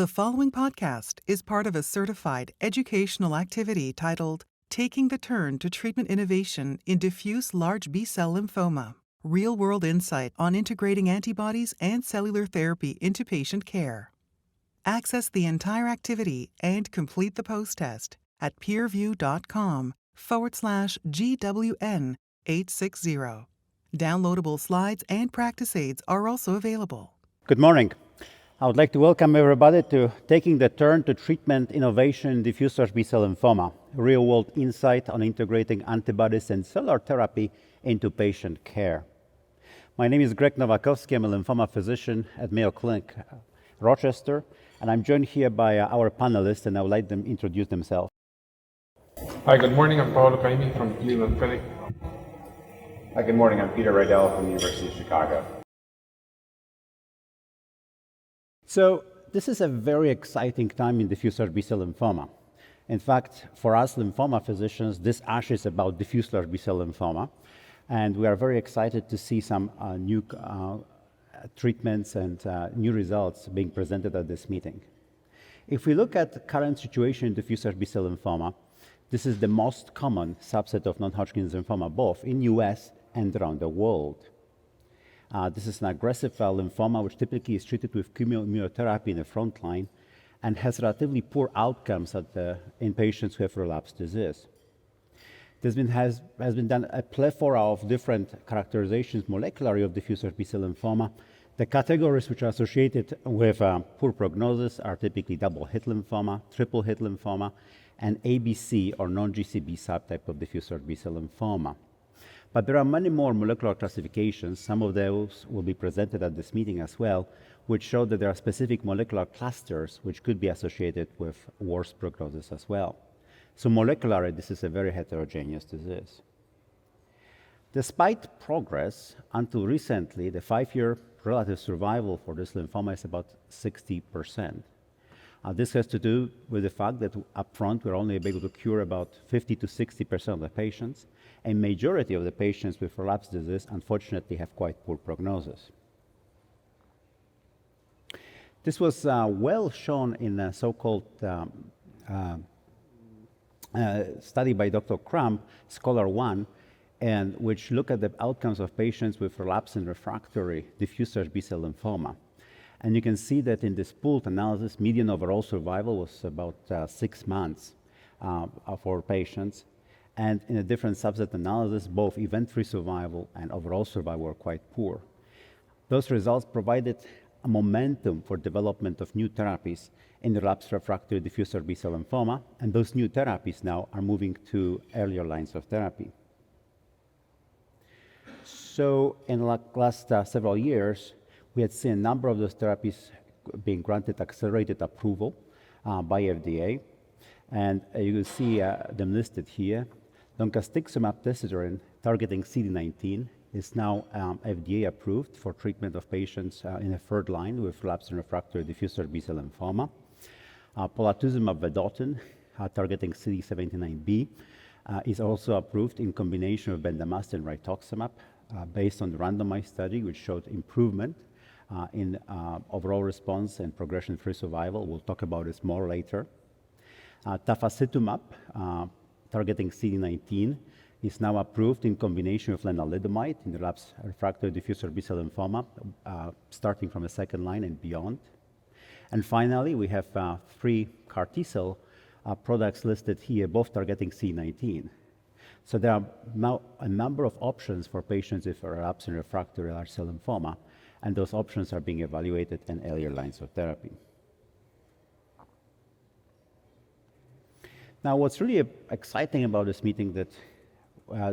The following podcast is part of a certified educational activity titled Taking the Turn to Treatment Innovation in Diffuse Large B-Cell Lymphoma, Real-World Insight on Integrating Antibodies and Cellular Therapy into Patient Care. Access the entire activity and complete the post-test at peerview.com/GWN860. Downloadable slides and practice aids are also available. Good morning. I would like to welcome everybody to Taking the Turn to Treatment Innovation in Diffuse Large B-Cell Lymphoma, real-world insight on integrating antibodies and cellular therapy into patient care. My name is Greg Nowakowski. I'm a lymphoma physician at Mayo Clinic, Rochester, and I'm joined here by our panelists, and I would like them to introduce themselves. Hi, good morning. I'm Paolo Caimi from Cleveland Clinic. Hi, good morning. I'm Peter Rydell from the University of Chicago. So this is a very exciting time in diffuse large B-cell lymphoma. In fact, for us lymphoma physicians, this ASH is about diffuse large B-cell lymphoma, and we are very excited to see some new treatments and new results being presented at this meeting. If we look at the current situation in diffuse large B-cell lymphoma, this is the most common subset of non-Hodgkin's lymphoma, both in US and around the world. This is an aggressive lymphoma which typically is treated with chemoimmunotherapy in the front line and has relatively poor outcomes in patients who have relapsed disease. Has been done a plethora of different characterizations molecularly of diffuse large B-cell lymphoma. The categories which are associated with poor prognosis are typically double hit lymphoma, triple hit lymphoma, and ABC or non-GCB subtype of diffuse large B-cell lymphoma. But there are many more molecular classifications. Some of those will be presented at this meeting as well, which show that there are specific molecular clusters which could be associated with worse prognosis as well. So molecularly, this is a very heterogeneous disease. Despite progress, until recently, the 5-year relative survival for this lymphoma is about 60%. This has to do with the fact that upfront we're only able to cure about 50 to 60% of the patients. A majority of the patients with relapsed disease, unfortunately, have quite poor prognosis. This was well shown in a so-called study by Dr. Crump, SCHOLAR-1, and which looked at the outcomes of patients with relapsed and refractory diffuse large B-cell lymphoma. And you can see that in this pooled analysis, median overall survival was about 6 months for patients. And in a different subset analysis, both event-free survival and overall survival were quite poor. Those results provided a momentum for development of new therapies in relapsed refractory diffuse large B-cell lymphoma, and those new therapies now are moving to earlier lines of therapy. So in the last several years, we had seen a number of those therapies being granted accelerated approval by FDA, and you will see them listed here. Tafacitab targeting CD19 is now FDA approved for treatment of patients in the third line with relapsed and refractory diffuse large B-cell lymphoma. Polaric Study targeting CD79B is also approved in combination with bendamustine and rituximab based on the randomized study, which showed improvement in overall response and progression-free survival. We'll talk about this more later. Tafacitab targeting CD19 is now approved in combination with Menolindomide in relapsed refractory diffuse large B-cell lymphoma, starting from the second line and beyond. And finally, we have 3 CAR T-cell products listed here, both targeting CD19. So there are now a number of options for patients with relapsed and refractory large cell lymphoma, and those options are being evaluated in earlier lines of therapy. Now, what's really exciting about this meeting that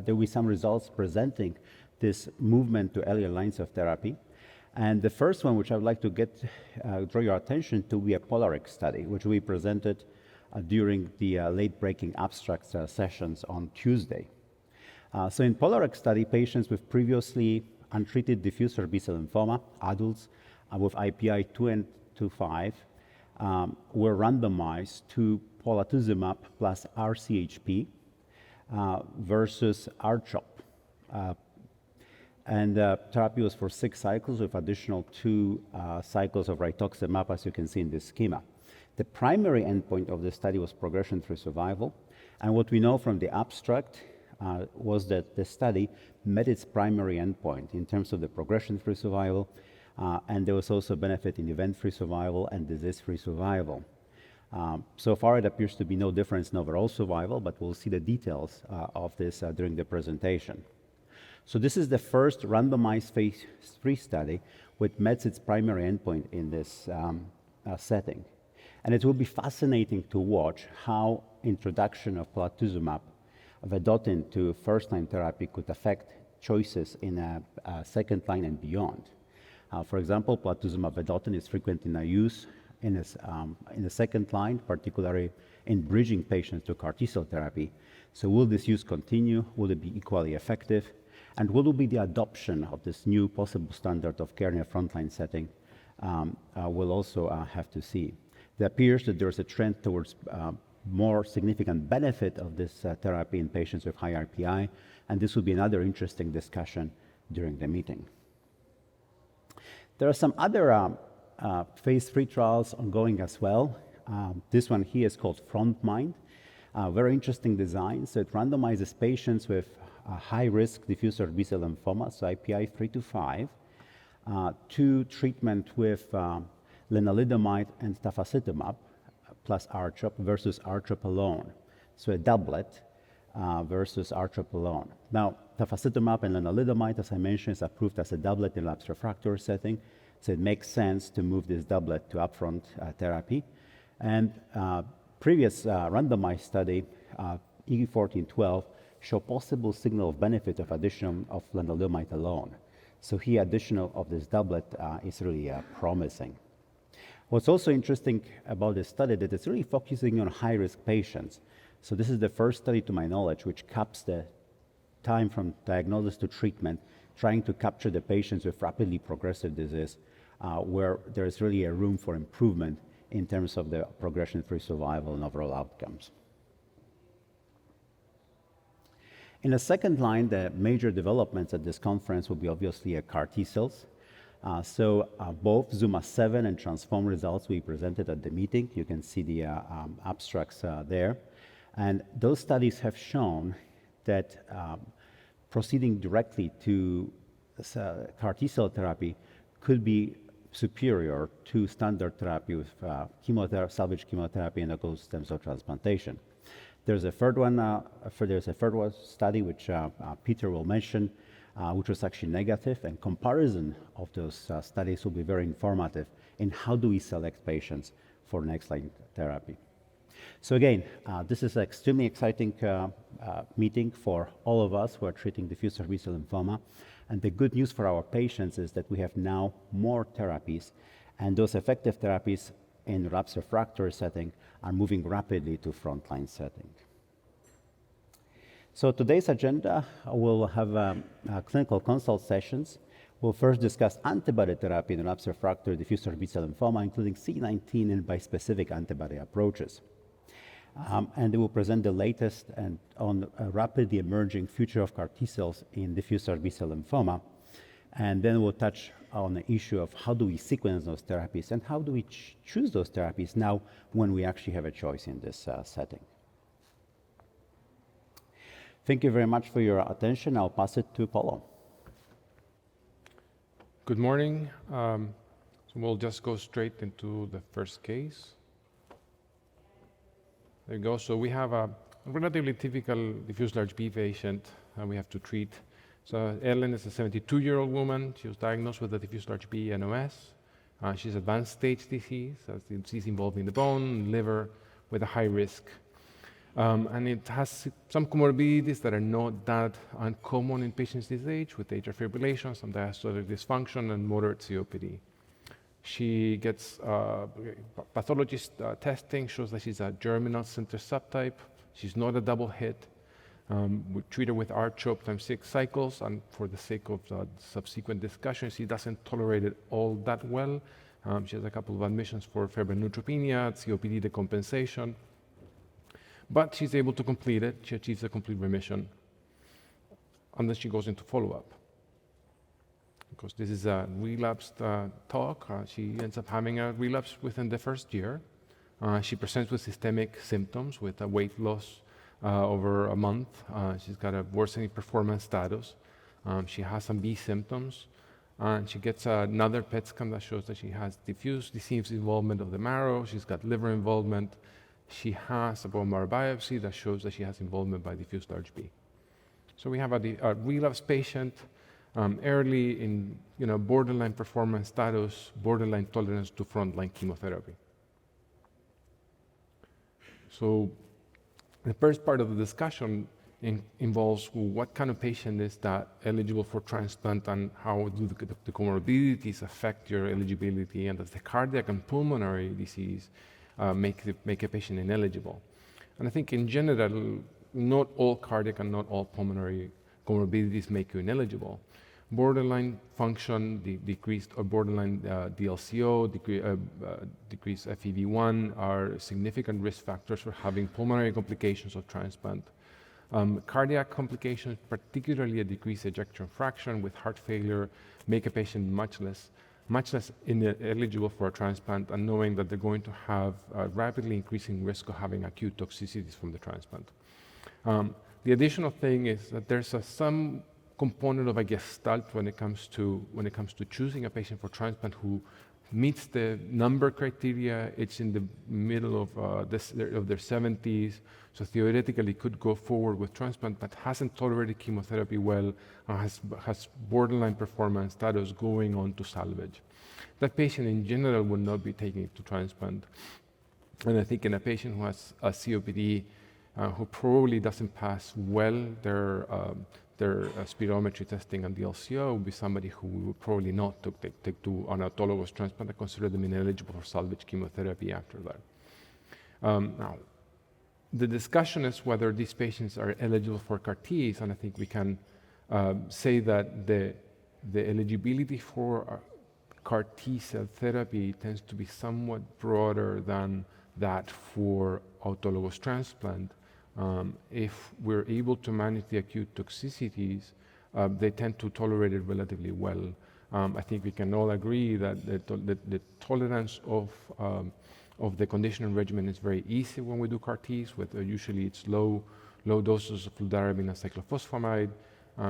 there will be some results presenting this movement to earlier lines of therapy. And the first one, which I would like to draw your attention to, will be a Polaric Study, which we presented during the late-breaking abstract sessions on Tuesday. So in Polaric Study, patients with previously untreated diffuse large B-cell lymphoma, adults with IPI 2 and 2.5, were randomized to polatuzumab plus R-CHP versus R-CHOP. And therapy was for 6 cycles with additional 2 cycles of rituximab, as you can see in this schema. The primary endpoint of the study was progression-free survival. And what we know from the abstract was that the study met its primary endpoint in terms of the progression-free survival, and there was also benefit in event-free survival and disease-free survival. So far, it appears to be no difference in overall survival, but we'll see the details of this during the presentation. So this is the first randomized phase 3 study which met its primary endpoint in this setting. And it will be fascinating to watch how introduction of Polaric vedotin to first-line therapy could affect choices in a second line and beyond. For example, Polaric vedotin is frequently now used in the second line, particularly in bridging patients to CAR T-cell therapy. So will this use continue? Will it be equally effective? And what will be the adoption of this new possible standard of care in a frontline setting? We'll also have to see. It appears that there's a trend towards more significant benefit of this therapy in patients with high RPI, and this will be another interesting discussion during the meeting. There are some other phase 3 trials ongoing as well. This one here is called FrontMind. Very interesting design. So it randomizes patients with high-risk diffuse large B-cell lymphoma, so IPI 3 to 5, to treatment with Menolindomide and Tafacitab plus R-CHOP versus R-CHOP alone. So a doublet versus R-CHOP alone. Now, Tafacitab and Menolindomide, as I mentioned, is approved as a doublet in relapse refractory setting. So it makes sense to move this doublet to upfront therapy. And previous randomized study, E1412, showed possible signal of benefit of addition of lenalidomide alone. So here, addition of this doublet is really promising. What's also interesting about this study that it's really focusing on high-risk patients. So this is the first study, to my knowledge, which caps the time from diagnosis to treatment, trying to capture the patients with rapidly progressive disease, where there is really a room for improvement in terms of the progression-free survival and overall outcomes. In the second line, the major developments at this conference will be obviously CAR T-cells. Both ZUMA-7 and TRANSFORM results we presented at the meeting. You can see the abstracts there. And those studies have shown that proceeding directly to CAR T-cell therapy could be superior to standard therapy with salvage chemotherapy and local stem cell transplantation. There's a third one. There's a third one study which Peter will mention, which was actually negative. And comparison of those studies will be very informative in how do we select patients for next line therapy. So again, this is an extremely exciting meeting for all of us who are treating diffuse large B-cell lymphoma. And the good news for our patients is that we have now more therapies, and those effective therapies in relapse refractory setting are moving rapidly to frontline setting. So today's agenda will have clinical consult sessions. We'll first discuss antibody therapy in relapse refractory diffuse large B-cell lymphoma, including CD19 and bispecific antibody approaches. And they will present the latest and on a rapidly emerging future of CAR T-cells in diffuse large B-cell lymphoma. And then we'll touch on the issue of how do we sequence those therapies and how do we choose those therapies now when we actually have a choice in this setting. Thank you very much for your attention. I'll pass it to Paulo. Good morning. So we'll just go straight into the first case. There you go. So we have a relatively typical diffuse large B patient we have to treat. So Ellen is a 72-year-old woman. She was diagnosed with a diffuse large B NOS. She's advanced stage disease, as the disease involving the bone, liver, with a high risk. And it has some comorbidities that are not that uncommon in patients this age, with atrial fibrillation, some diastolic dysfunction, and moderate COPD. She gets pathologist testing, shows that she's a germinal center subtype. She's not a double hit. We treat her with R-CHOP times 6 cycles, and for the sake of subsequent discussion, she doesn't tolerate it all that well. She has a couple of admissions for febrile neutropenia, COPD decompensation, but she's able to complete it. She achieves a complete remission, and then she goes into follow-up. Because this is a relapsed talk, she ends up having a relapse within the first year. She presents with systemic symptoms, with a weight loss over a month. She's got a worsening performance status. She has some B symptoms. And she gets another PET scan that shows that she has diffuse disease involvement of the marrow. She's got liver involvement. She has a bone marrow biopsy that shows that she has involvement by diffuse large B. So we have a relapse patient, early in borderline performance status, borderline tolerance to frontline chemotherapy. So the first part of the discussion involves what kind of patient is that eligible for transplant and how do the comorbidities affect your eligibility, and does the cardiac and pulmonary disease make a patient ineligible. And I think in general, not all cardiac and not all pulmonary comorbidities make you ineligible. Borderline function, decreased or borderline DLCO, decreased FEV1 are significant risk factors for having pulmonary complications of transplant. Cardiac complications, particularly a decreased ejection fraction with heart failure, make a patient much less eligible for a transplant, and knowing that they're going to have a rapidly increasing risk of having acute toxicities from the transplant. The additional thing is that there's some component of a gestalt when it comes to choosing a patient for transplant who meets the number criteria. It's in the middle of their 70s, so theoretically could go forward with transplant, but hasn't tolerated chemotherapy well, has borderline performance status going on to salvage. That patient in general would not be taking it to transplant. And I think in a patient who has a COPD, who probably doesn't pass well their spirometry testing and DLCO, would be somebody who we would probably not take to an autologous transplant and consider them ineligible for salvage chemotherapy after that. Now, the discussion is whether these patients are eligible for CAR-Ts, and I think we can say that the eligibility for CAR-T cell therapy tends to be somewhat broader than that for autologous transplant. If we're able to manage the acute toxicities, they tend to tolerate it relatively well. I think we can all agree that the tolerance of the conditioning regimen is very easy when we do CAR-Ts, with usually it's low doses of fludarabine and cyclophosphamide,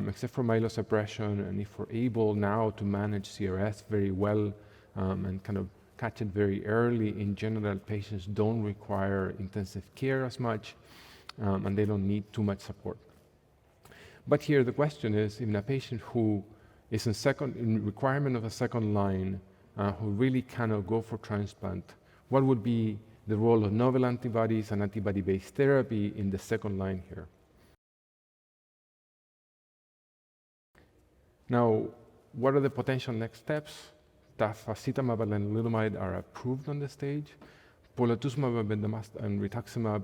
except for myelosuppression. And if we're able now to manage CRS very well and kind of catch it very early, in general, patients don't require intensive care as much, and they don't need too much support. But here the question is, in a patient who is in requirement of a second line, who really cannot go for transplant, what would be the role of novel antibodies and antibody-based therapy in the second line here? Now, what are the potential next steps? Tafacitab and Menolindomide are approved on the stage. Polatuzumab and rituximab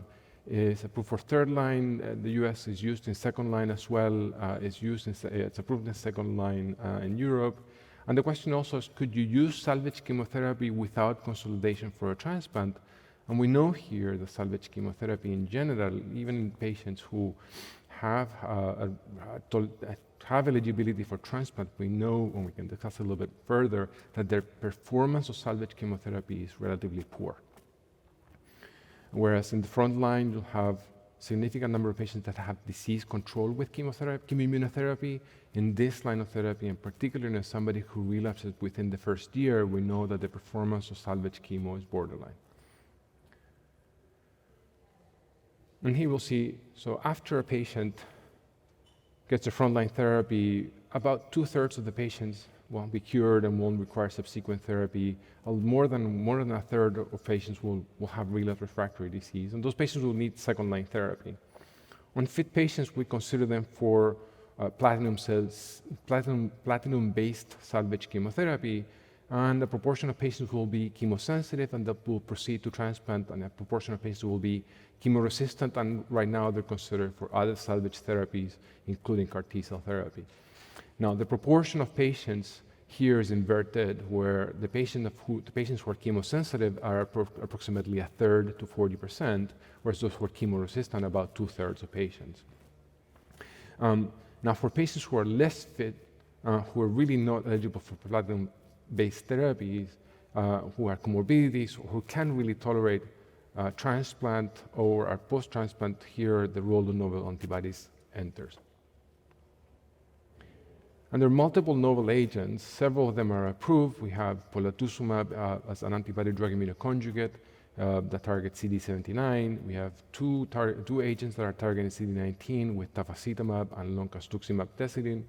is approved for third line. The US is used in second line as well. It's approved in second line in Europe. And the question also is, could you use salvage chemotherapy without consolidation for a transplant? And we know here that salvage chemotherapy in general, even in patients who have eligibility for transplant, we know, and we can discuss a little bit further, that their performance of salvage chemotherapy is relatively poor. Whereas in the front line, you'll have significant number of patients that have disease control with chemoimmunotherapy. In this line of therapy, and particularly in somebody who relapses within the first year, we know that the performance of salvage chemo is borderline. And here we'll see, so after a patient gets a frontline therapy, about 2/3 of the patients will be cured and won't require subsequent therapy. More than a third of patients will have relapse refractory disease, and those patients will need second line therapy. On fit patients, we consider them for platinum-based salvage chemotherapy, and a proportion of patients will be chemosensitive and that will proceed to transplant, and a proportion of patients will be chemoresistant, and right now they're considered for other salvage therapies, including CAR-T cell therapy. Now, the proportion of patients here is inverted, where the patients who are chemosensitive are approximately 1/3 to 40%, whereas those who are chemoresistant, about 2/3 of patients. Now, for patients who are less fit, who are really not eligible for platinum-based therapies, who have comorbidities, who can't really tolerate transplant or are post-transplant, here the role of novel antibodies enters. And there are multiple novel agents. Several of them are approved. We have Polatuzumab as an antibody-drug immunoconjugate that targets CD79. We have two agents that are targeting CD19 with Tafacitab and Loncastuximab tesirine.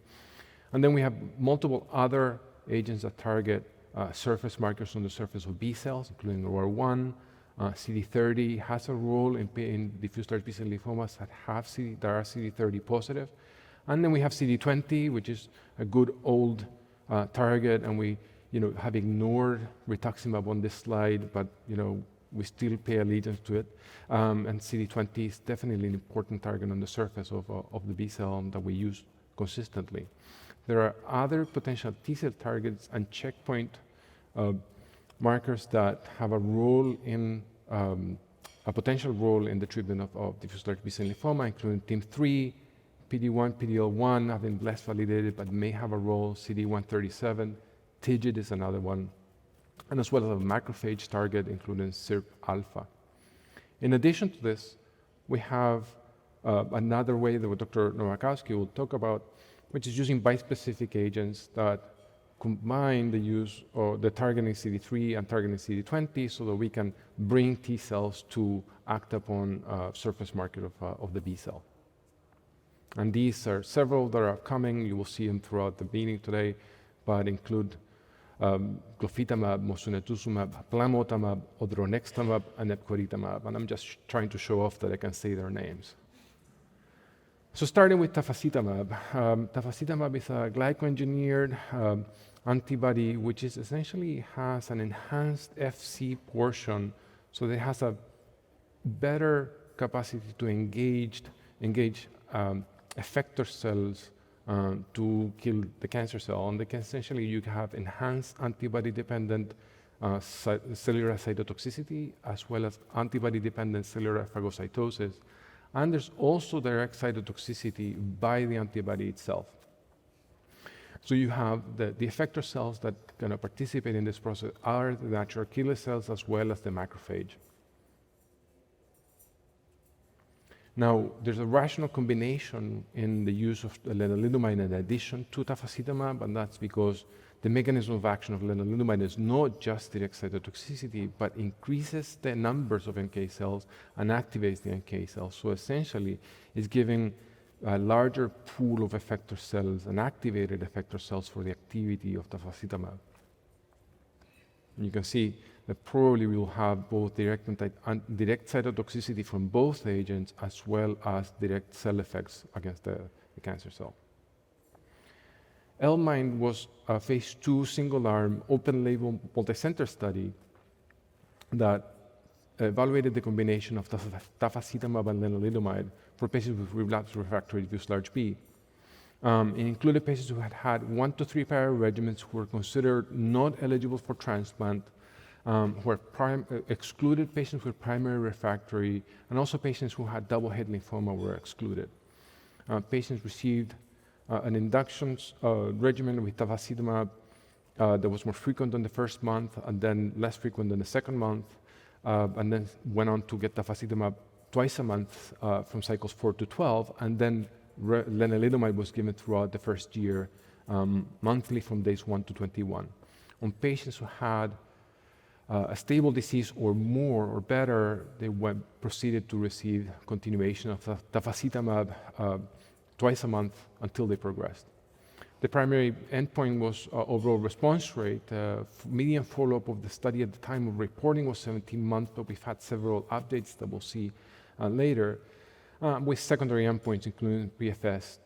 And then we have multiple other agents that target surface markers on the surface of B cells, including ROR1. CD30 has a role in diffuse large B-cell lymphomas that are CD30 positive. And then we have CD20, which is a good old target, and we have ignored rituximab on this slide, but we still pay allegiance to it. And CD20 is definitely an important target on the surface of the B cell that we use consistently. There are other potential T cell targets and checkpoint markers that have a role in a potential role in the treatment of diffuse large B-cell lymphoma, including TIM3, PD-1, PD-L1 have been less validated but may have a role. CD137, TIGIT is another one, and as well as a macrophage target, including SIRP-alpha. In addition to this, we have another way that Dr. Nowakowski will talk about, which is using bispecific agents that combine the use or the targeting CD3 and targeting CD20 so that we can bring T cells to act upon surface marker of the B cell. And these are several that are coming. You will see them throughout the meeting today, but include Glophytamap, Mosunetuzumab, Plamotamab, Odronextamab, and Epcoritamab. And I'm just trying to show off that I can say their names. So starting with Tafacitab. Tafacitab is a glycoengineered antibody which is essentially has an enhanced FC portion, so it has a better capacity to engage effector cells to kill the cancer cell. And essentially you have enhanced antibody-dependent cellular cytotoxicity as well as antibody-dependent cellular phagocytosis. And there's also direct cytotoxicity by the antibody itself. So you have the effector cells that kind of participate in this process are the natural killer cells as well as the macrophage. Now, there's a rational combination in the use of lenalidomide in addition to Tafacitab, and that's because the mechanism of action of lenalidomide is not just direct cytotoxicity, but increases the numbers of NK cells and activates the NK cells. So essentially, it's giving a larger pool of effector cells and activated effector cells for the activity of Tafacitab. You can see that probably we will have both direct cytotoxicity from both agents as well as direct cell effects against the cancer cell. L-MIND was a phase 2 single-arm, open-label, multicenter study that evaluated the combination of Tafacitab and lenalidomide for patients with relapsed refractory diffuse large B. It included patients who had had 1 to 3 prior regimens who were considered not eligible for transplant, excluded patients with primary refractory, and also patients who had double-hit lymphoma were excluded. Patients received an induction regimen with Tafacitab that was more frequent than the first month and then less frequent than the second month, and then went on to get Tafacitab twice a month from cycles 4 to 12, and then lenalidomide was given throughout the first year, monthly from days 1 to 21. On patients who had a stable disease or more or better, they proceeded to receive continuation of Tafacitab twice a month until they progressed. The primary endpoint was overall response rate. Median follow-up of the study at the time of reporting was 17 months, but we've had several updates that we'll see later, with secondary endpoints including PFS,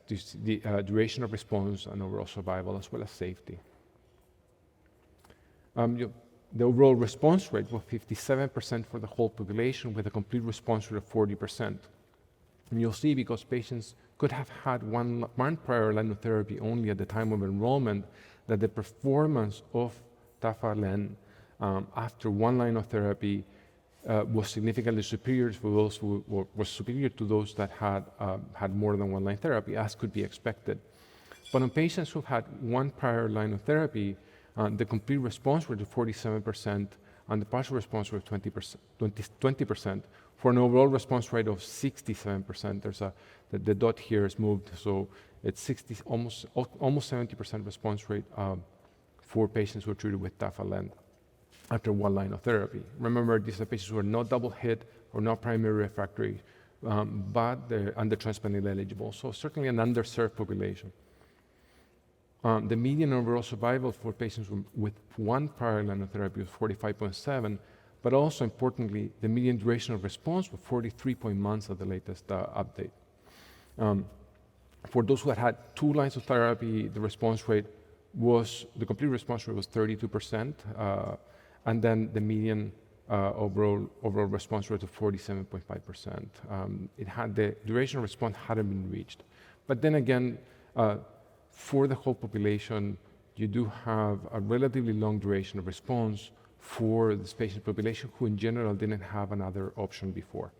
the duration of response, and overall survival, as well as safety. The overall response rate was 57% for the whole population, with a complete response rate of 40%. And you'll see, because patients could have had one prior line of therapy only at the time of enrollment, that the performance of Tafa-Len after one line of therapy was significantly superior for those who were superior to those that had more than one line therapy, as could be expected. But on patients who had one prior line of therapy, the complete response rate of 47% and the partial response rate of 20%, for an overall response rate of 67%. The dot here is moved, so it's 60, almost 70% response rate for patients who are treated with Tafa-Len after one line of therapy. Remember, these are patients who are not double hit or not primary refractory, but they're under transplant eligible, so certainly an underserved population. The median overall survival for patients with one prior line of therapy was 45.7, but also importantly, the median duration of response was 43 months at the latest update. For those who had 2 lines of therapy, the complete response rate was 32%, and then the median overall response rate of 47.5%. The duration of response hadn't been reached. But then again, for the whole population, you do have a relatively long duration of response for this patient population who in general didn't have another option before.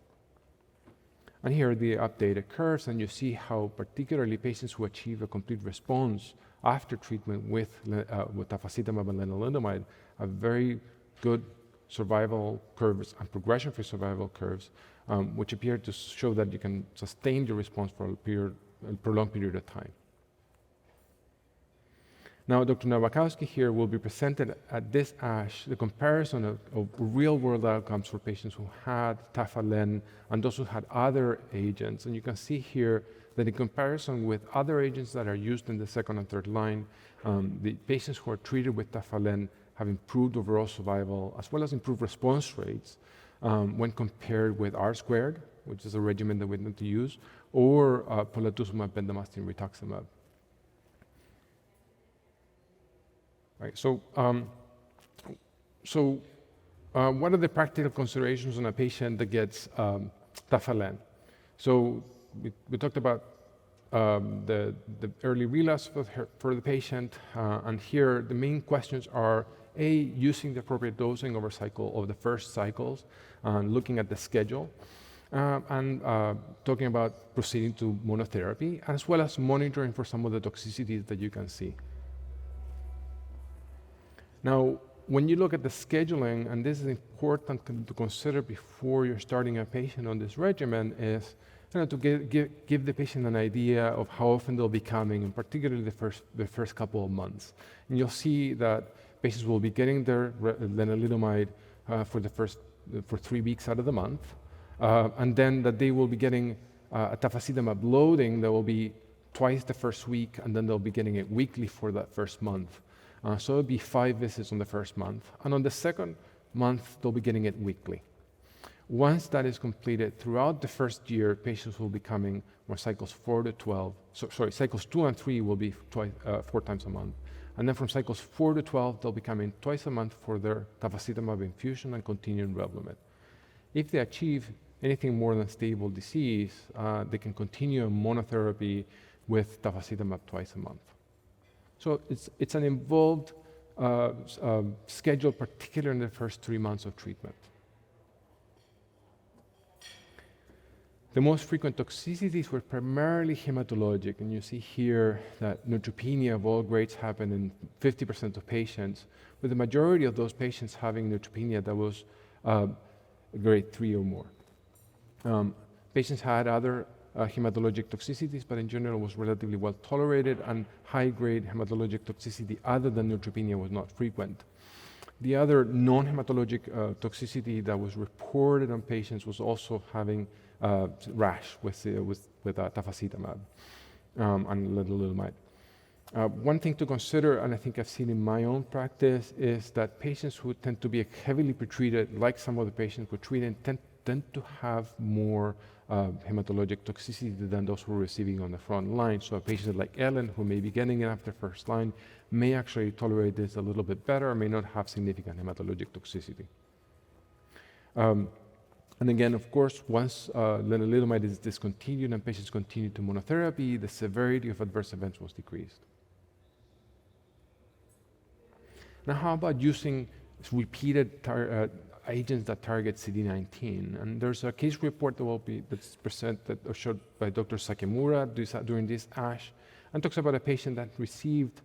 And here are the updated curves, and you see how particularly patients who achieve a complete response after treatment with Tafacitab and Menolindomide have very good survival curves and progression-free survival curves, which appear to show that you can sustain the response for a prolonged period of time. Now, Dr. Nowakowski here will be presented at this ASH the comparison of real-world outcomes for patients who had Tafa-Len and those who had other agents. And you can see here that in comparison with other agents that are used in the second and third line, the patients who are treated with Tafa-Len have improved overall survival as well as improved response rates when compared with R-squared, which is a regimen that we tend to use, or polatuzumab, bendamustine, rituximab. Right. So, what are the practical considerations on a patient that gets Tafa-Len? So, we talked about the early relapse for the patient, and here the main questions are: A, using the appropriate dosing over the first cycles, looking at the schedule, and talking about proceeding to monotherapy, as well as monitoring for some of the toxicities that you can see. Now, when you look at the scheduling, and this is important to consider before you're starting a patient on this regimen, is to give the patient an idea of how often they'll be coming, and particularly the first couple of months. And you'll see that patients will be getting their lenalidomide for 3 weeks out of the month, and then that they will be getting a Tafacitab loading that will be twice the first week, and then they'll be getting it weekly for that first month. So it'll be 5 visits on the first month, and on the second month, they'll be getting it weekly. Once that is completed, throughout the first year, patients will be coming where cycles 4 to 12, cycles 2 and 3 will be 4 times a month. And then from cycles 4 to 12, they'll be coming twice a month for their Tafacitab infusion and continued Revlimid. If they achieve anything more than stable disease, they can continue a monotherapy with Tafacitab twice a month. So it's an involved schedule, particularly in the first 3 months of treatment. The most frequent toxicities were primarily hematologic, and you see here that neutropenia of all grades happened in 50% of patients, with the majority of those patients having neutropenia that was grade 3 or more. Patients had other hematologic toxicities, but in general was relatively well tolerated, and high-grade hematologic toxicity other than neutropenia was not frequent. The other non-hematologic toxicity that was reported on patients was also having rash with Tafacitab and lenalidomide. One thing to consider, and I think I've seen in my own practice, is that patients who tend to be heavily pretreated, like some of the patients we're treating, tend to have more hematologic toxicity than those who are receiving on the front line. So a patient like Ellen, who may be getting it after first line, may actually tolerate this a little bit better, may not have significant hematologic toxicity. And again, of course, once lenalidomide is discontinued and patients continue to monotherapy, the severity of adverse events was decreased. Now, how about using repeated agents that target CD19? And there's a case report that's presented or showed by Dr. Sakemura during this ASH, and talks about a patient that received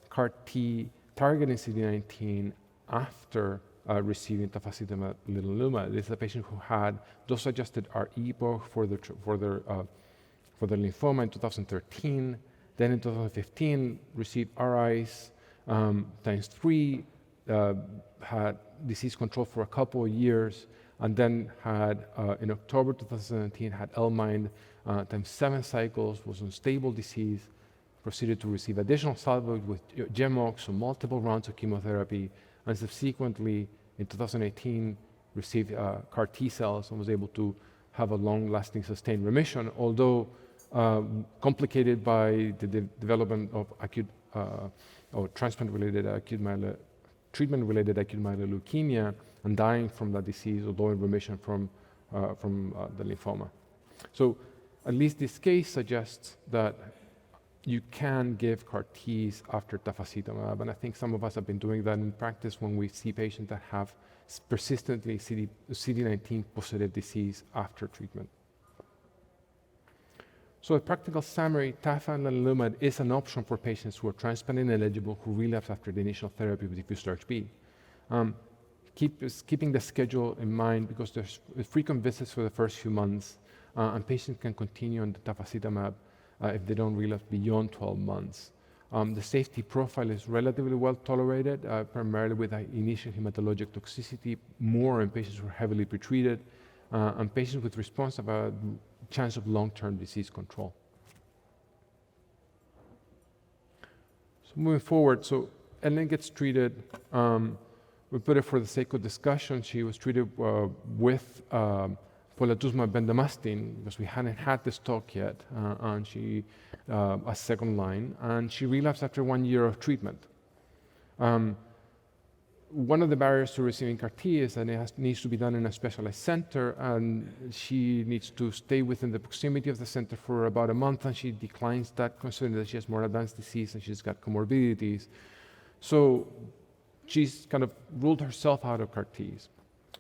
CAR T targeting CD19 after receiving Tafacitab lenalidomide. This is a patient who had dose-adjusted R-EPOCH for their lymphoma in 2013. Then in 2015, received RIs times 3, had disease control for a couple of years, and then had, in October 2017, had L-MIND times 7 cycles, was on stable disease, proceeded to receive additional salvage with GEMOX, so multiple rounds of chemotherapy, and subsequently, in 2018, received CAR T cells and was able to have a long-lasting sustained remission, although complicated by the development of acute or treatment-related acute myeloid leukemia and dying from that disease, although in remission from the lymphoma. So at least this case suggests that you can give CAR Ts after Tafacitab, and I think some of us have been doing that in practice when we see patients that have persistently CD19 positive disease after treatment. So a practical summary, Tafa and lenalidomide is an option for patients who are transplant ineligible who relapse after the initial therapy with diffuse large B. Keeping the schedule in mind because there's frequent visits for the first few months, and patients can continue on the Tafacitab if they don't relapse beyond 12 months. The safety profile is relatively well tolerated, primarily with initial hematologic toxicity, more in patients who are heavily pretreated, and patients with response have a chance of long-term disease control. So moving forward, so Ellen gets treated. We put it for the sake of discussion. She was treated with polatuzumab bendamustine because we hadn't had this talk yet, and she a second line, and she relapsed after 1 year of treatment. One of the barriers to receiving CAR T is that it needs to be done in a specialized center, and she needs to stay within the proximity of the center for about a month, and she declines that considering that she has more advanced disease and she's got comorbidities. So she's kind of ruled herself out of CAR Ts.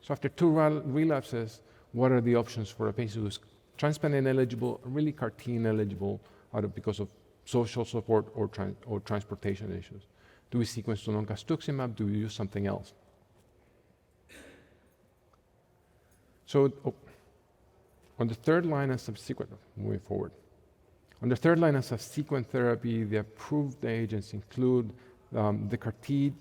So after 2 relapses, what are the options for a patient who's transplant ineligible, really CAR T ineligible, because of social support or transportation issues? Do we sequence to loncastuximab? Do we use something else? So on the third line and subsequent, moving forward. On the third line and subsequent therapy, the approved agents include the CAR T,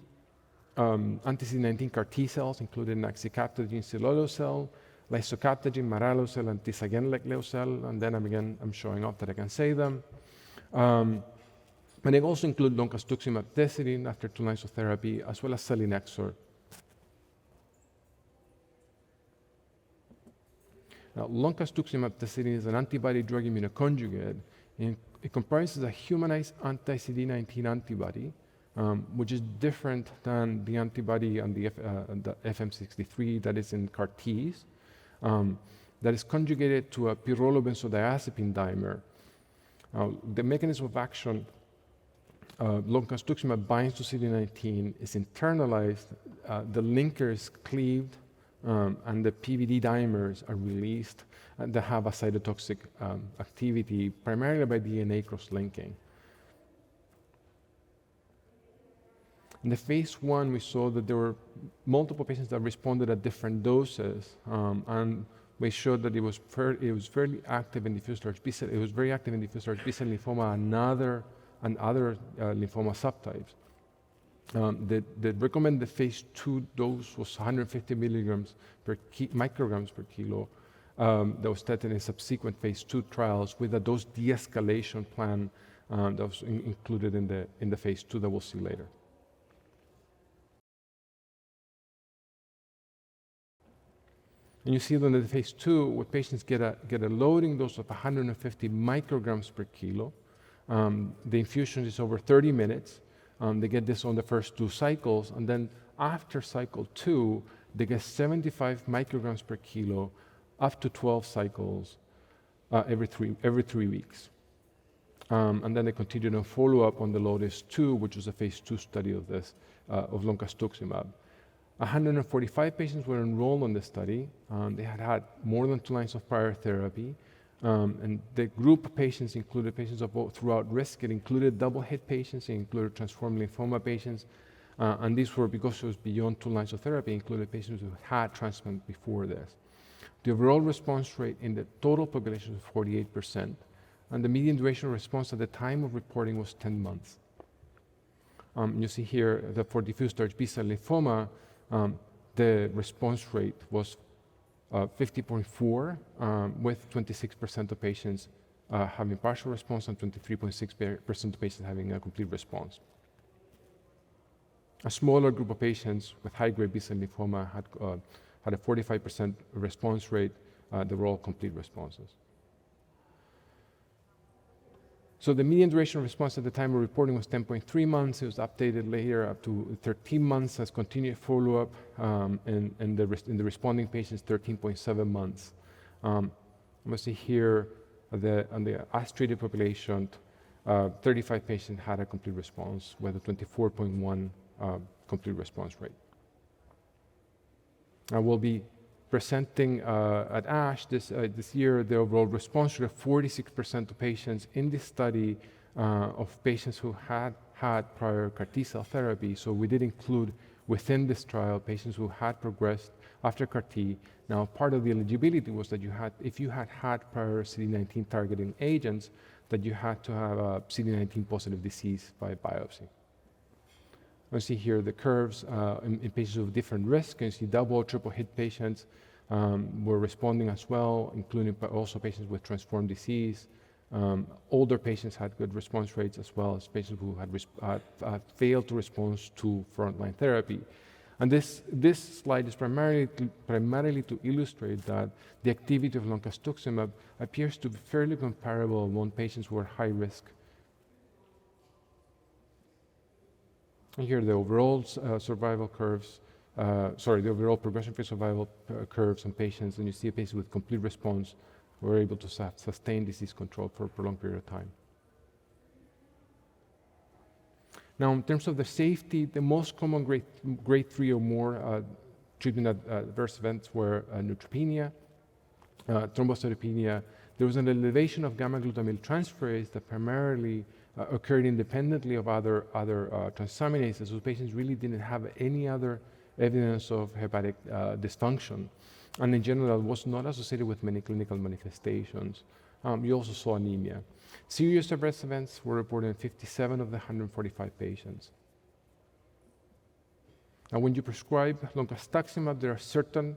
anti-CD19 CAR T cells, including axi-cel, Cellular, Lysocaptogene, Maralocel, and Tisagenlecleucel, and then I'm showing off that I can say them. And they also include loncastuximab tesirine after 2 lines of therapy, as well as selinexor. Now, loncastuximab tesirine is an antibody-drug immunoconjugate, and it comprises a humanized anti-CD19 antibody, which is different than the antibody and the FM63 that is in CAR Ts, that is conjugated to a pyrrolobenzodiazepine dimer. The mechanism of action, loncastuximab binds to CD19, is internalized, the linker is cleaved, and the PBD dimers are released and they have a cytotoxic activity, primarily by DNA cross-linking. In the phase 1, we saw that there were multiple patients that responded at different doses, and we showed that it was fairly active in diffuse large B-cell. It was very active in diffuse large B-cell lymphoma and other lymphoma subtypes. The recommended phase 2 dose was 150 micrograms per kilo. That was tested in subsequent phase 2 trials with a dose de-escalation plan that was included in the phase 2 that we'll see later. And you see that in the phase 2, where patients get a loading dose of 150 micrograms per kilo. The infusion is over 30 minutes. They get this on the first 2 cycles, and then after cycle 2, they get 75 micrograms per kilo up to 12 cycles every 3 weeks. And then they continue to follow up on the LOTUS-2, which was a phase 2 study of this, of loncastuximab. 145 patients were enrolled on the study. They had more than 2 lines of prior therapy. And the group of patients included patients of both throughout risk. It included double hit patients, it included transformed lymphoma patients, And these were, because it was beyond 2 lines of therapy, included patients who had transplant before this. The overall response rate in the total population was 48%, and the median duration of response at the time of reporting was 10 months. You see here that for diffuse large B-cell lymphoma, the response rate was 50.4, with 26% of patients having partial response and 23.6% of patients having a complete response. A smaller group of patients with high-grade B-cell lymphoma had a 45% response rate. They were all complete responses. So the median duration of response at the time of reporting was 10.3 months. It was updated later up to 13 months as continued follow-up, and in the responding patients, 13.7 months. You see here on the as-treated population, 35 patients had a complete response with a 24.1 complete response rate. I will be presenting at ASH this year the overall response rate of 46% of patients in this study of patients who had prior CAR T-cell therapy. So we did include within this trial patients who had progressed after CAR T. Now, part of the eligibility was that if you had prior CD19 targeting agents, that you had to have a CD19 positive disease by biopsy. You see here the curves in patients with different risk. You see double, triple hit patients were responding as well, including also patients with transformed disease. Older patients had good response rates, as well as patients who had failed to respond to frontline therapy. And this slide is primarily to illustrate that the activity of loncastuximab appears to be fairly comparable among patients who are high risk. And here are the overall survival curves, the overall progression-free survival curves on patients, and you see a patient with complete response who are able to sustain disease control for a prolonged period of time. Now, in terms of the safety, the most common grade 3 or more treatment adverse events were neutropenia, thrombocytopenia. There was an elevation of gamma-glutamyl transferase that primarily occurred independently of other transaminases. So patients really didn't have any other evidence of hepatic dysfunction, and in general was not associated with many clinical manifestations. You also saw anemia. Serious adverse events were reported in 57 of the 145 patients. Now, when you prescribe loncastuximab, there are certain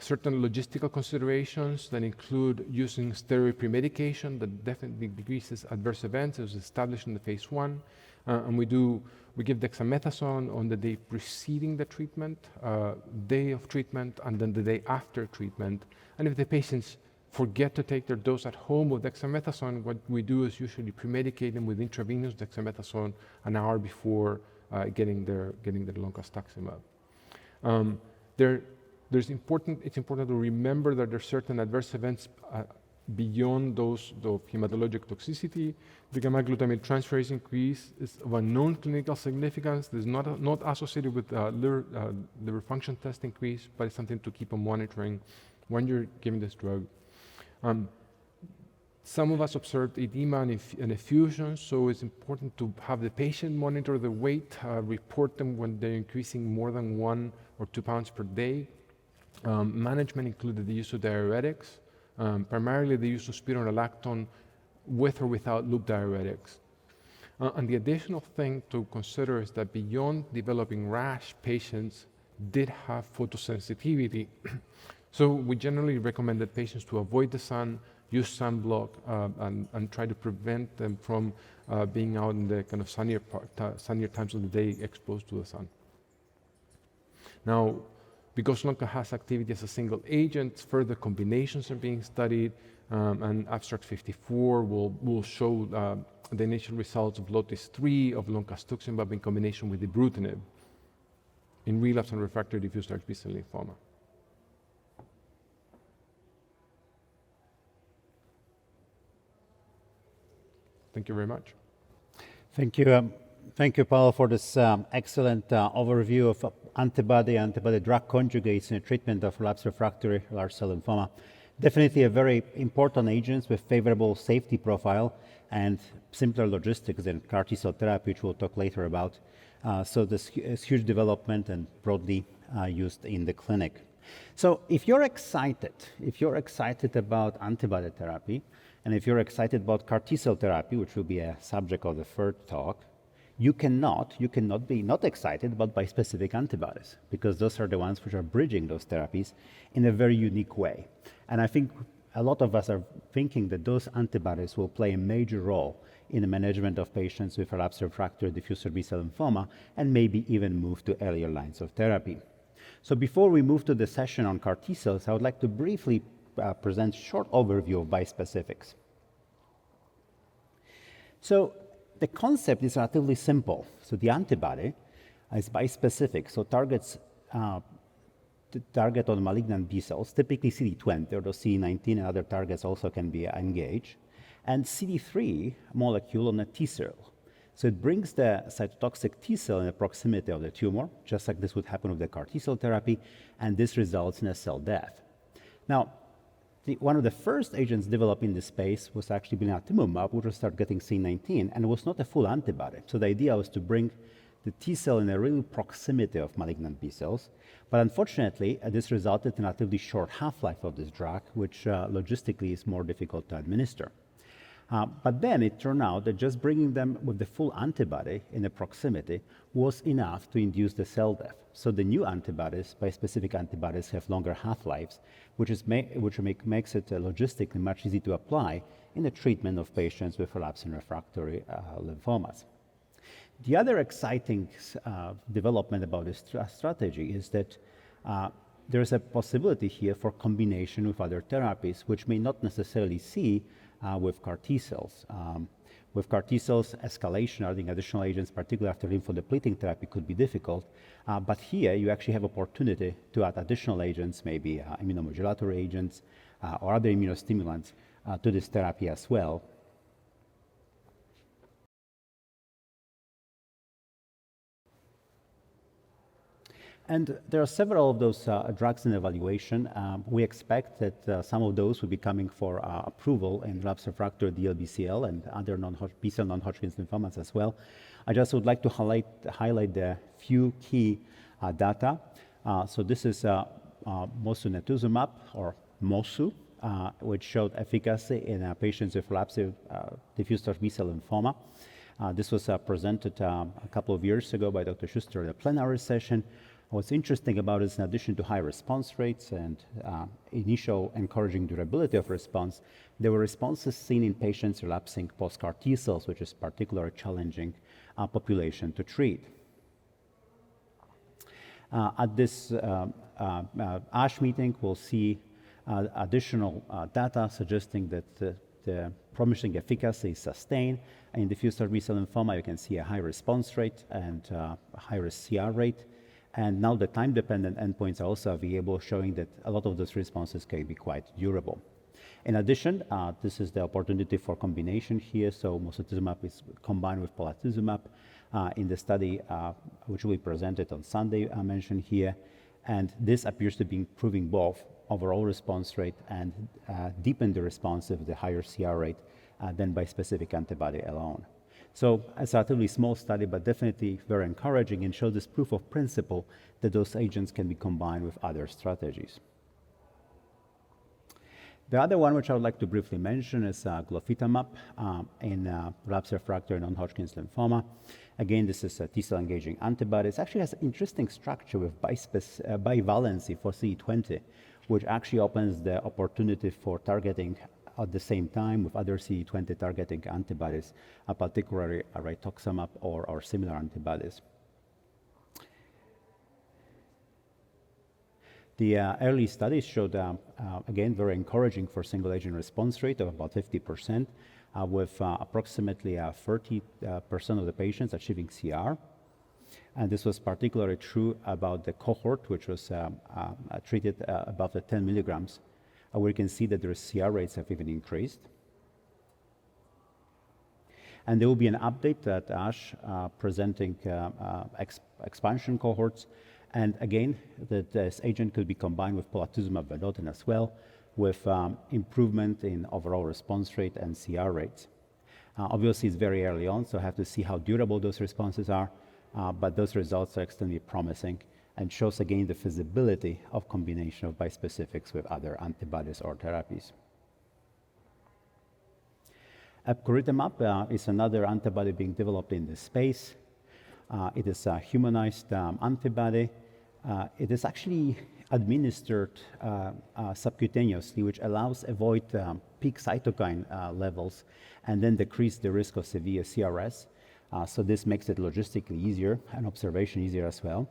logistical considerations that include using steroid premedication that definitely decreases adverse events. It was established in the phase 1. And we give dexamethasone on the day preceding the treatment, day of treatment, and then the day after treatment. And if the patients forget to take their dose at home of dexamethasone, what we do is usually premedicate them with intravenous dexamethasone an hour before getting their loncastuximab. It's important to remember that there are certain adverse events beyond those of hematologic toxicity. The gamma-glutamyl transferase increase is of unknown clinical significance. It's not associated with liver function test increase, but it's something to keep on monitoring when you're giving this drug. Some of us observed edema and effusions, so it's important to have the patient monitor the weight, report them when they're increasing more than 1 or 2 pounds per day. Management included the use of diuretics, primarily the use of spironolactone with or without loop diuretics. And the additional thing to consider is that beyond developing rash, patients did have photosensitivity. So we generally recommend that patients to avoid the sun, use sunblock, and try to prevent them from being out in the kind of sunnier times of the day exposed to the sun. Now, because lonca has activity as a single agent, further combinations are being studied, and abstract 54 will show the initial results of LOTIS-3 of loncastuximab in combination with ibrutinib in relapse and refractory diffuse large B-cell lymphoma. Thank you very much. Thank you, Paul, for this excellent overview of antibody drug conjugates in the treatment of relapsed refractory large cell lymphoma. Definitely a very important agent with favorable safety profile, and simpler logistics than CAR T-cell therapy, which we'll talk later about. So this is huge development and broadly used in the clinic. So if you're excited about antibody therapy, and if you're excited about CAR T-cell therapy, which will be a subject of the third talk, you cannot be not excited about bispecific antibodies, because those are the ones which are bridging those therapies in a very unique way. And I think a lot of us are thinking that those antibodies will play a major role in the management of patients with relapsed refractory diffuse large B-cell lymphoma, and maybe even move to earlier lines of therapy. So before we move to the session on CAR T-cells, I would like to briefly present a short overview of bispecifics. So the concept is relatively simple. So the antibody is bispecific, so targets target on malignant B cells, typically CD20, although CD19 and other targets also can be engaged, and CD3 molecule on a T cell. So it brings the cytotoxic T cell in the proximity of the tumor, just like this would happen with the CAR T cell therapy, and this results in a cell death. Now, one of the first agents developed in this space was actually Menolindomide, which was targeting CD19, and it was not a full antibody. So the idea was to bring the T cell in a real proximity of malignant B cells. But unfortunately, this resulted in a relatively short half-life of this drug, which logistically is more difficult to administer. But then it turned out that just bringing them with the full antibody in the proximity was enough to induce the cell death. So the new antibodies, bispecific antibodies, have longer half-lives, which makes it logistically much easier to apply in the treatment of patients with relapsed and refractory lymphomas. The other exciting development about this strategy is that there's a possibility here for combination with other therapies, which may not necessarily see with CAR T cells. With CAR T cells, escalation, adding additional agents, particularly after lymphodepleting therapy, could be difficult. But here, you actually have opportunity to add additional agents, maybe immunomodulatory agents or other immunostimulants to this therapy as well. And there are several of those drugs in evaluation. We expect that some of those will be coming for approval in relapsed refractory DLBCL and other B-cell non-Hodgkin's lymphomas as well. I just would like to highlight the few key data. So this is mosunetuzumab, or MOSU, which showed efficacy in patients with relapsed diffuse large B-cell lymphoma. This was presented a couple of years ago by Dr. Schuster at a plenary session. What's interesting about it is, in addition to high response rates and initial encouraging durability of response, there were responses seen in patients relapsing post-CAR T cells, which is particularly challenging population to treat. At this ASH meeting, we'll see additional data suggesting that the promising efficacy is sustained. In diffuse large B-cell lymphoma, you can see a high response rate and a high-risk CR rate. And now the time-dependent endpoints are also available, showing that a lot of those responses can be quite durable. In addition, this is the opportunity for combination here. So mosunetuzumab is combined with polatuzumab in the study, which will be presented on Sunday, I mentioned here. And this appears to be improving both overall response rate and deepen the response with the higher CR rate than bispecific antibody alone. So it's a relatively small study, but definitely very encouraging, and shows this proof of principle that those agents can be combined with other strategies. The other one which I would like to briefly mention is Glophytamap in relapsed refractory non-Hodgkin's lymphoma. Again, this is a T-cell engaging antibody. It actually has an interesting structure with bivalency for CD20, which actually opens the opportunity for targeting at the same time with other CD20 targeting antibodies, particularly rituximab or similar antibodies. The early studies showed, again, very encouraging for single-agent response rate of about 50%, with approximately 30% of the patients achieving CR. And this was particularly true about the cohort, which was treated above the 10 milligrams, where you can see that their CR rates have even increased. And there will be an update at ASH presenting expansion cohorts. And again, this agent could be combined with polatuzumab vedotin as well, with improvement in overall response rate and CR rates. Obviously, it's very early on, so I have to see how durable those responses are, but those results are extremely promising and shows again the feasibility of combination of bispecifics with other antibodies or therapies. Epcoritamab is another antibody being developed in this space. It is a humanized antibody. It is actually administered subcutaneously, which allows avoid peak cytokine levels and then decrease the risk of severe CRS. So this makes it logistically easier and observation easier as well.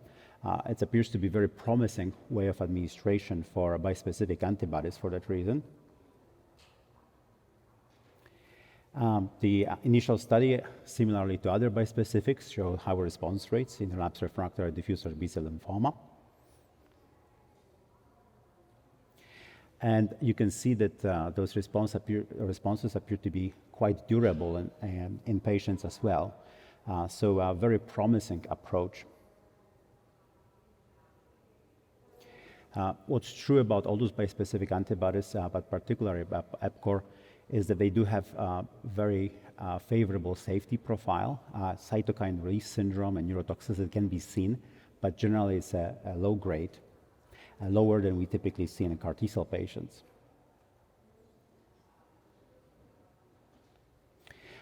It appears to be a very promising way of administration for bispecific antibodies for that reason. The initial study, similarly to other bispecifics, showed higher response rates in relapsed refractory diffuse large B-cell lymphoma. And you can see that those responses appear to be quite durable in patients as well. So a very promising approach. What's true about all those bispecific antibodies, but particularly about EPCOR, is that they do have a very favorable safety profile. Cytokine release syndrome and neurotoxicity can be seen, but generally it's a low grade, lower than we typically see in CAR T-cell patients.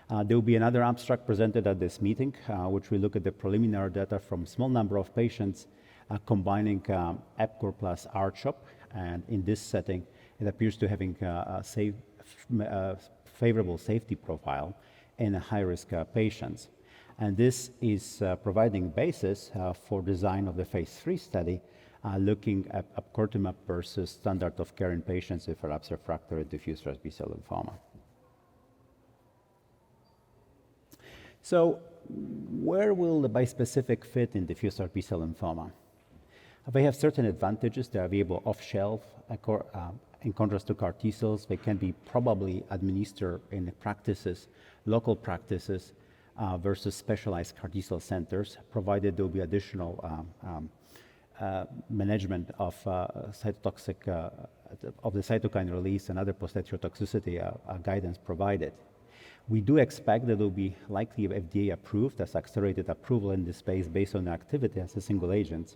There will be another abstract presented at this meeting, which will look at the preliminary data from a small number of patients combining EPCOR plus R-CHOP, and in this setting, it appears to having a favorable safety profile in high-risk patients. And this is providing basis for design of the phase 3 study, looking at epcoritamab versus standard of care in patients with relapsed refractory diffuse large B-cell lymphoma. So where will the bispecific fit in diffuse large B-cell lymphoma? They have certain advantages. They are available off-shelf. In contrast to CAR T-cells, they can be probably administered in practices, local practices, versus specialized CAR T-cell centers, provided there will be additional management of cytotoxic, of the cytokine release and other post-exposure toxicity guidance provided. We do expect that there will be likely FDA approved as accelerated approval in this space based on activity as a single agent.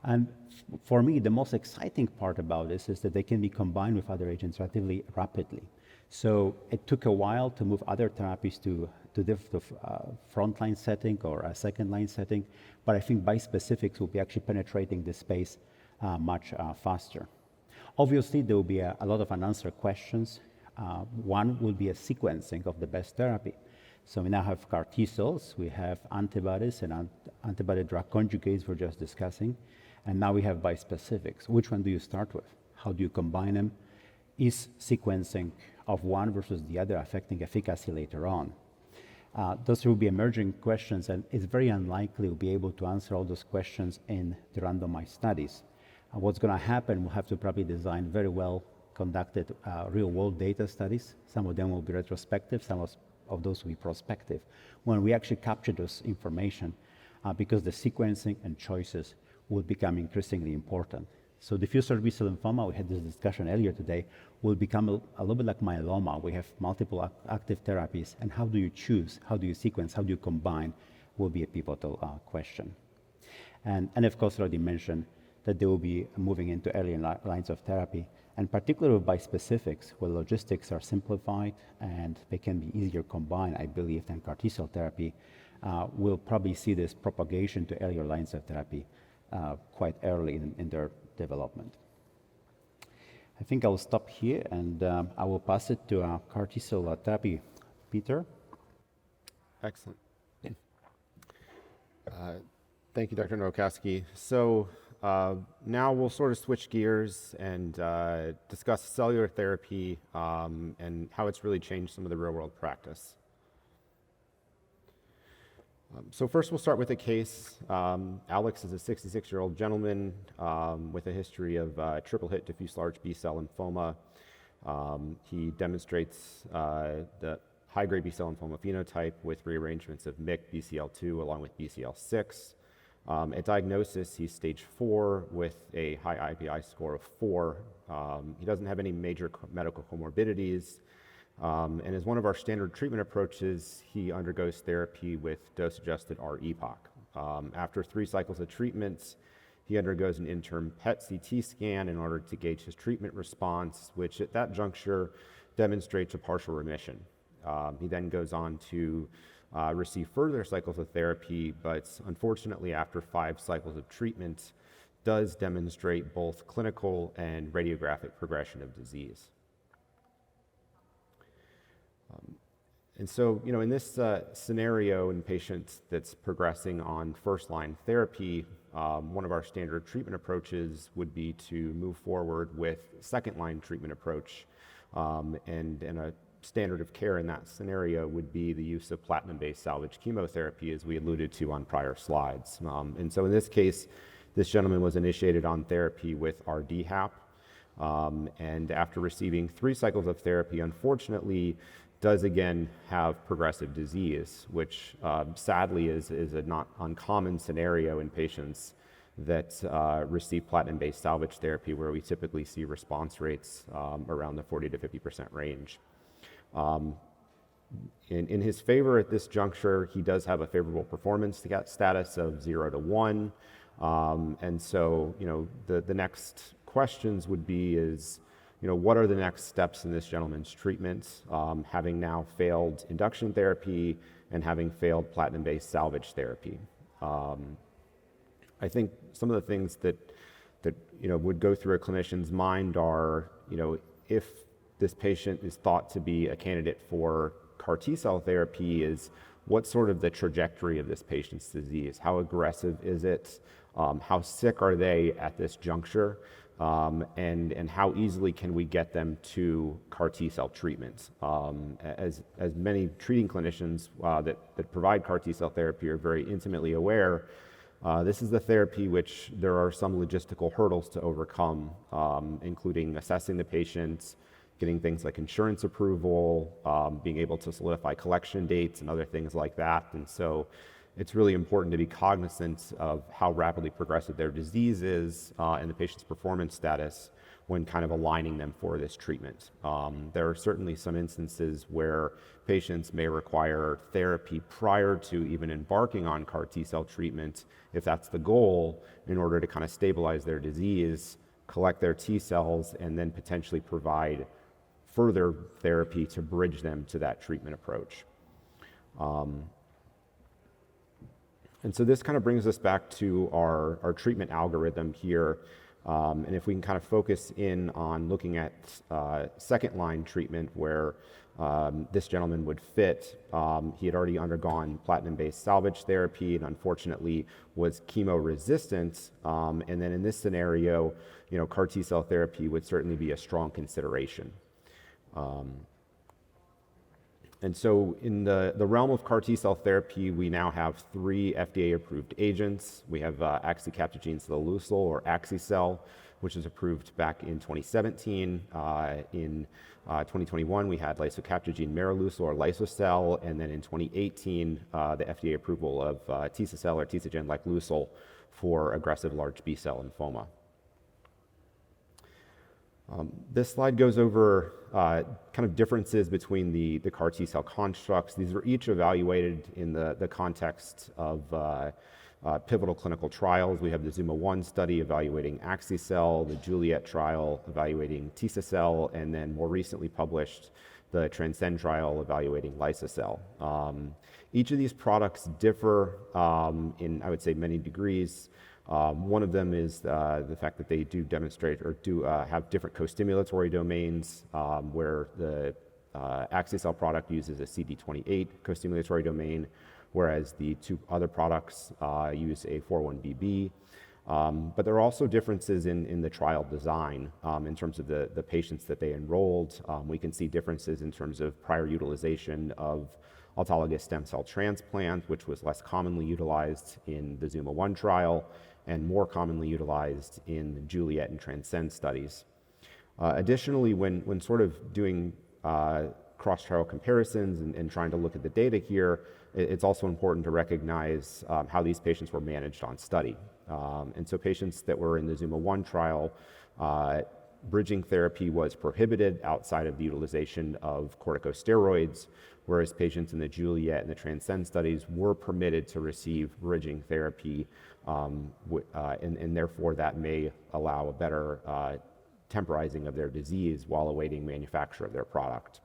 And for me, the most exciting part about this is that they can be combined with other agents relatively rapidly. So it took a while to move other therapies to the frontline setting or a second line setting, but I think bispecifics will be actually penetrating this space much faster. Obviously, there will be a lot of unanswered questions. One will be a sequencing of the best therapy. So we now have CAR T-cells, we have antibodies and antibody drug conjugates we're just discussing, and now we have bispecifics. Which one do you start with? How do you combine them? Is sequencing of one versus the other affecting efficacy later on? Those will be emerging questions, and it's very unlikely we'll be able to answer all those questions in the randomized studies. What's going to happen, we'll have to probably design very well conducted real-world data studies. Some of them will be retrospective, some of those will be prospective, when we actually capture this information, because the sequencing and choices will become increasingly important. So diffuse large B-cell lymphoma, we had this discussion earlier today, will become a little bit like myeloma. We have multiple active therapies, and how do you choose, how do you sequence, how do you combine, will be a pivotal question. And of course, I already mentioned that they will be moving into early lines of therapy, and particularly with bispecifics, where logistics are simplified and they can be easier combined, I believe, than CAR T-cell therapy. We'll probably see this propagation to earlier lines of therapy quite early in their development. I think I will stop here, and I will pass it to CAR T-cell therapy. Peter? Excellent. Thank you, Dr. Nowakowski. So now we'll sort of switch gears and discuss cellular therapy and how it's really changed some of the real-world practice. So first we'll start with a case. Alex is a 66-year-old gentleman with a history of triple-hit diffuse large B-cell lymphoma. He demonstrates the high-grade B-cell lymphoma phenotype with rearrangements of MYC, BCL2, along with BCL6. At diagnosis, he's stage 4 with a high IPI score of 4. He doesn't have any major medical comorbidities. And as one of our standard treatment approaches, he undergoes therapy with dose-adjusted R-EPOCH. After 3 cycles of treatments, he undergoes an interim PET-CT scan in order to gauge his treatment response, which at that juncture demonstrates a partial remission. He then goes on to receive further cycles of therapy, but unfortunately after 5 cycles of treatment, does demonstrate both clinical and radiographic progression of disease. And so, in this scenario in patients that's progressing on first-line therapy, one of our standard treatment approaches would be to move forward with second-line treatment approach, and a standard of care in that scenario would be the use of platinum-based salvage chemotherapy, as we alluded to on prior slides. And so in this case, this gentleman was initiated on therapy with R-DHAP, and after receiving 3 cycles of therapy, unfortunately, does again have progressive disease, which sadly is a not uncommon scenario in patients that receive platinum-based salvage therapy, where we typically see response rates around the 40 to 50% range. In his favor at this juncture, he does have a favorable performance status of 0 to 1. And so, the next questions would be what are the next steps in this gentleman's treatment, having now failed induction therapy and having failed platinum-based salvage therapy. I think some of the things that would go through a clinician's mind are, if this patient is thought to be a candidate for CAR T-cell therapy, is what sort of the trajectory of this patient's disease? How aggressive is it? How sick are they at this juncture? And how easily can we get them to CAR T-cell treatment? As many treating clinicians that provide CAR T-cell therapy are very intimately aware, this is the therapy which there are some logistical hurdles to overcome, including assessing the patients, getting things like insurance approval, being able to solidify collection dates and other things like that. And so it's really important to be cognizant of how rapidly progressive their disease is and the patient's performance status when kind of aligning them for this treatment. There are certainly some instances where patients may require therapy prior to even embarking on CAR T-cell treatment, if that's the goal, in order to kind of stabilize their disease, collect their T-cells, and then potentially provide further therapy to bridge them to that treatment approach. And so this kind of brings us back to our treatment algorithm here. And if we can kind of focus in on looking at second-line treatment where this gentleman would fit, he had already undergone platinum-based salvage therapy and unfortunately was chemo-resistant. And then in this scenario, CAR T-cell therapy would certainly be a strong consideration. And so in the realm of CAR T-cell therapy, we now have 3 FDA-approved agents. We have axi-cel, or axi-cel, which was approved back in 2017. In 2021, we had lisocabtagene maraleucel, or liso-cel, and then in 2018, the FDA approval of Tisa-cel, or tisagen-like lucel, for aggressive large B-cell lymphoma. This slide goes over kind of differences between the CAR T-cell constructs. These were each evaluated in the context of pivotal clinical trials. We have the ZUMA-1 study evaluating axi-cel, the Juliet trial evaluating Tisa-cel, and then more recently published the Transcend trial evaluating liso-cel. Each of these products differ in, I would say, many degrees. One of them is the fact that they do demonstrate or do have different co-stimulatory domains, where the axi-cel product uses a CD28 co-stimulatory domain, whereas the 2 other products use a 4-1BB. But there are also differences in the trial design in terms of the patients that they enrolled. We can see differences in terms of prior utilization of autologous stem cell transplant, which was less commonly utilized in the ZUMA-1 trial and more commonly utilized in the Juliet and Transcend studies. Additionally, when sort of doing cross-trial comparisons and trying to look at the data here, it's also important to recognize how these patients were managed on study. And so patients that were in the ZUMA-1 trial bridging therapy was prohibited outside of the utilization of corticosteroids, whereas patients in the Juliet and the Transcend studies were permitted to receive bridging therapy, and therefore that may allow a better temporizing of their disease while awaiting manufacture of their product.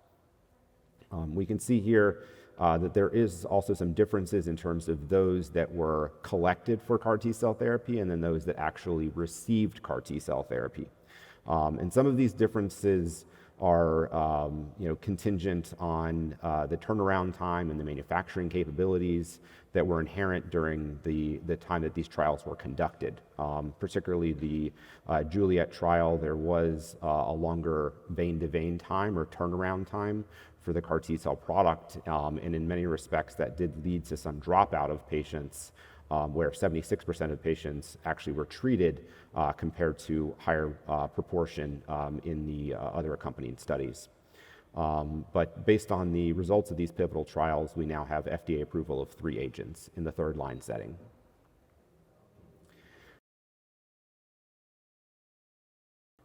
We can see here that there is also some differences in terms of those that were collected for CAR T-cell therapy and then those that actually received CAR T-cell therapy. And some of these differences are contingent on the turnaround time and the manufacturing capabilities that were inherent during the time that these trials were conducted. Particularly the Juliet trial, there was a longer vein-to-vein time or turnaround time for the CAR T-cell product, and in many respects that did lead to some dropout of patients, where 76% of patients actually were treated compared to higher proportion in the other accompanying studies. But based on the results of these pivotal trials, we now have FDA approval of 3 agents in the third-line setting.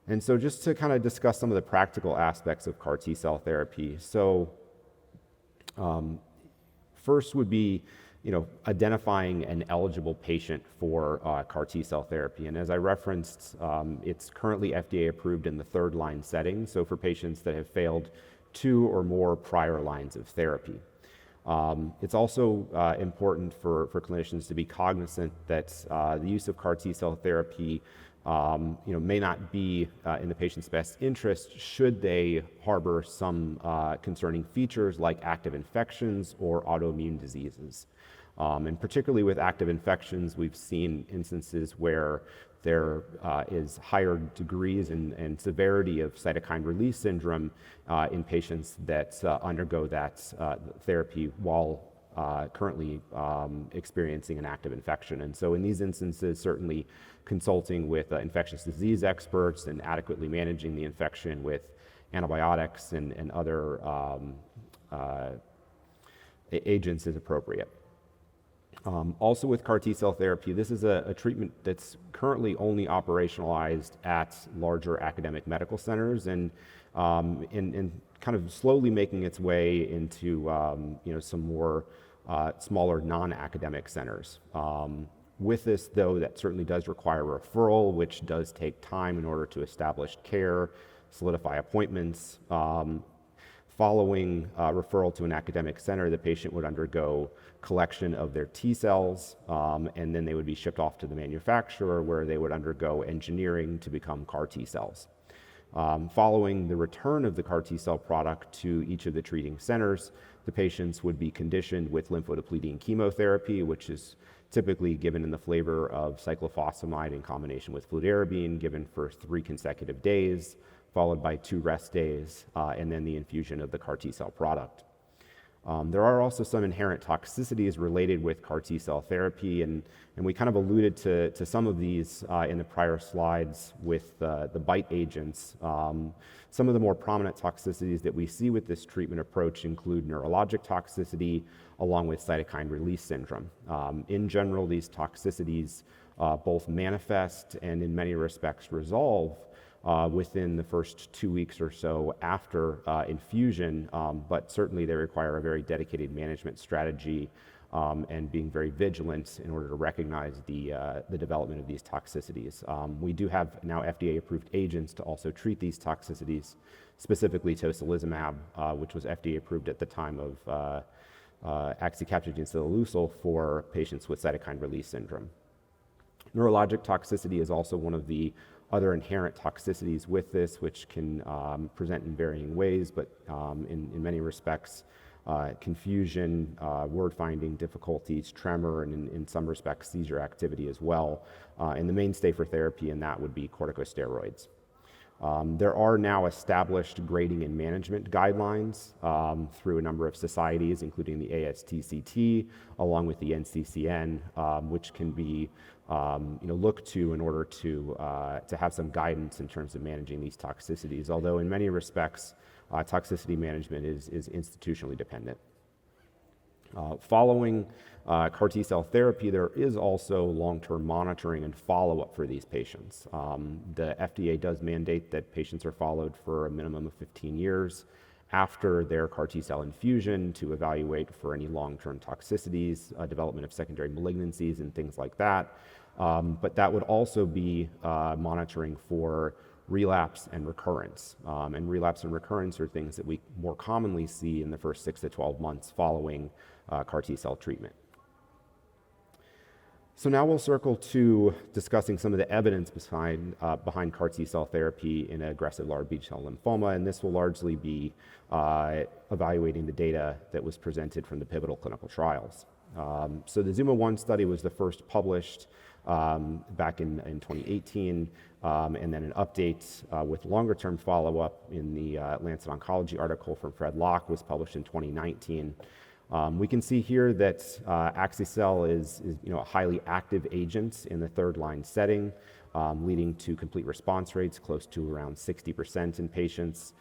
And so just to kind of discuss some of the practical aspects of CAR T-cell therapy. So first would be identifying an eligible patient for CAR T-cell therapy. And as I referenced, it's currently FDA approved in the third-line setting, so for patients that have failed 2 or more prior lines of therapy. It's also important for clinicians to be cognizant that the use of CAR T-cell therapy may not be in the patient's best interest should they harbor some concerning features like active infections or autoimmune diseases. And particularly with active infections, we've seen instances where there is higher degrees and severity of cytokine release syndrome in patients that undergo that therapy while currently experiencing an active infection. And so in these instances, certainly consulting with infectious disease experts and adequately managing the infection with antibiotics and other agents is appropriate. Also with CAR T-cell therapy, this is a treatment that's currently only operationalized at larger academic medical centers and kind of slowly making its way into some more smaller non-academic centers. With this, though, that certainly does require referral, which does take time in order to establish care, solidify appointments. Following referral to an academic center, the patient would undergo collection of their T cells, and then they would be shipped off to the manufacturer where they would undergo engineering to become CAR T cells. Following the return of the CAR T cell product to each of the treating centers, the patients would be conditioned with lymphodepleting chemotherapy, which is typically given in the flavor of cyclophosphamide in combination with fludarabine, given for 3 consecutive days, followed by 2 rest days, and then the infusion of the CAR T-cell product. There are also some inherent toxicities related with CAR T-cell therapy, and we kind of alluded to some of these in the prior slides with the BiTE agents. Some of the more prominent toxicities that we see with this treatment approach include neurologic toxicity along with cytokine release syndrome. In general, these toxicities both manifest and in many respects resolve within the first 2 weeks or so after infusion, but certainly they require a very dedicated management strategy and being very vigilant in order to recognize the development of these toxicities. We do have now FDA-approved agents to also treat these toxicities, specifically tocilizumab, which was FDA-approved at the time of axi-cel Cellular for patients with cytokine release syndrome. Neurologic toxicity is also one of the other inherent toxicities with this, which can present in varying ways, but in many respects, confusion, word finding difficulties, tremor, and in some respects, seizure activity as well. And the mainstay for therapy in that would be corticosteroids. There are now established grading and management guidelines through a number of societies, including the ASTCT, along with the NCCN, which can be looked to in order to have some guidance in terms of managing these toxicities. Although in many respects, toxicity management is institutionally dependent. Following CAR T-cell therapy, there is also long-term monitoring and follow-up for these patients. The FDA does mandate that patients are followed for a minimum of 15 years after their CAR T-cell infusion to evaluate for any long-term toxicities, development of secondary malignancies, and things like that. But that would also be monitoring for relapse and recurrence. And relapse and recurrence are things that we more commonly see in the first 6 to 12 months following CAR T-cell treatment. So now we'll circle to discussing some of the evidence behind CAR T-cell therapy in aggressive large B-cell lymphoma, and this will largely be evaluating the data that was presented from the pivotal clinical trials. So the ZUMA-1 study was the first published back in 2018, and then an update with longer-term follow-up in the Lancet Oncology article from Fred Locke was published in 2019. We can see here that axi-cel is a highly active agent in the third-line setting, leading to complete response rates close to around 60% in patients,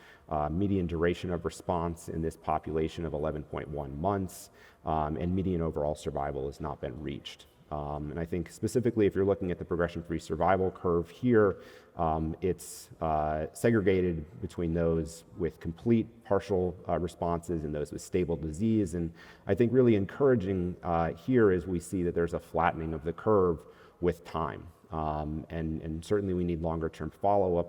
median duration of response in this population of 11.1 months, and median overall survival has not been reached. And I think specifically if you're looking at the progression-free survival curve here, it's segregated between those with complete partial responses and those with stable disease. And I think really encouraging here is we see that there's a flattening of the curve with time. And certainly we need longer term follow-up